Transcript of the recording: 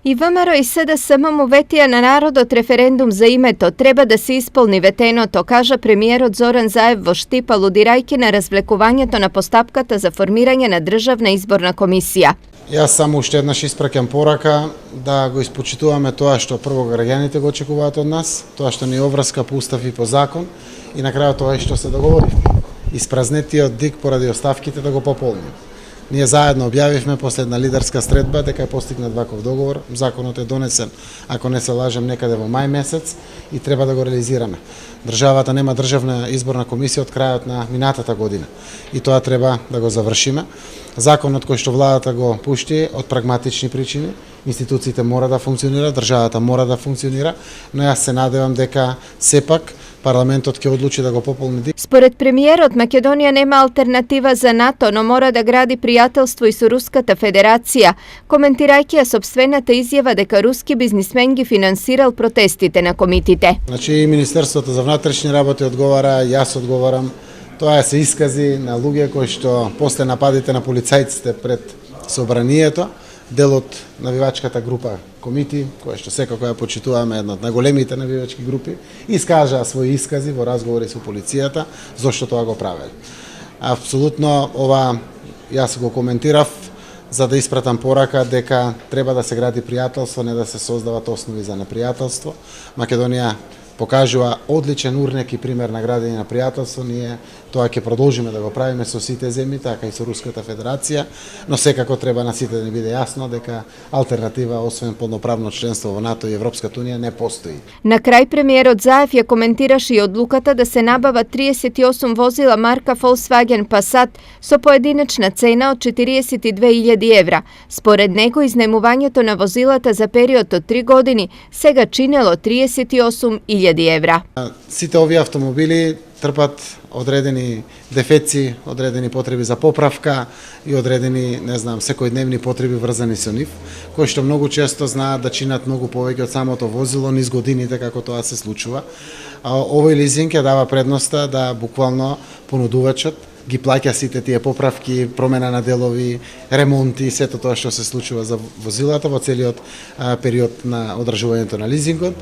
И ВМРО и СДСМ му ветија на народот референдум за името треба да се исполни ветеното, кажа премиерот Зоран Заев во Штип, алудирајќи на развлекувањето на постапката за формирање на државна изборна комисија. Јас само уште еднаш испраќам порака да го испочитуваме тоа што прво граѓаните го очекуваат од нас, тоа што ни обврска по устав и по закон и на крајот тоа што се договоривме. Испразнетиот дик поради оставките да го пополним. Ние заедно објавивме после една лидерска средба дека е постигнат ваков договор. Законот е донесен, ако не се лажем, некаде во мај месец и треба да го реализираме. Државата нема државна изборна комисија од крајот на минатата година и тоа треба да го завршиме. Законот кој што владата го пушти од прагматични причини, институциите мора да функционира, државата мора да функционира, но јас се надевам дека сепак парламентот ќе одлучи да го пополни. Според премиерот, Македонија нема алтернатива за НАТО, но мора да гради пријателство и со Руската Федерација, коментирајќи ја сопствената изјава дека руски бизнисмен ги финансирал протестите на комитите. Значи, Министерството за внатрешни работи одговара, јас одговарам. Тоа се искази на луѓе кои што после нападите на полицајците пред собранието, дел од навивачката група комити, која што секако ја почитуваме, една од најголемите навивачки групи, искажаа своји искази во разговори со полицијата зошто тоа го правеле. Апсолутно ова јас го коментирав за да испратам порака дека треба да се гради пријателство, не да се создават основи за непријателство. Македонија покажува одличен урнек и пример на градење на пријателство. Ние тоа ќе продолжиме да го правиме со сите земји, така и со Руската Федерација, но секако треба на сите да ни биде јасно дека алтернатива освен полноправно членство во НАТО и Европската унија не постои. На крај премиерот Заев ја коментираше и одлуката да се набават 38 возила марка Volkswagen Passat со поединечна цена од 42.000 евра. Според него изнемувањето на возилата за период од 3 години сега чинело 38.000 евра. Сите овие автомобили трпат одредени дефеци, одредени потреби за поправка и одредени, не знам, секојдневни потреби врзани со нив, кои што многу често знаат да чинат многу повеќе од самото возило низ годините како тоа се случува. Овој лизинг ја дава предноста да буквално понудувачот ги плаќа сите тие поправки, промена на делови, ремонти, сето тоа што се случува за возилата во целиот период на одржувањето на лизингот.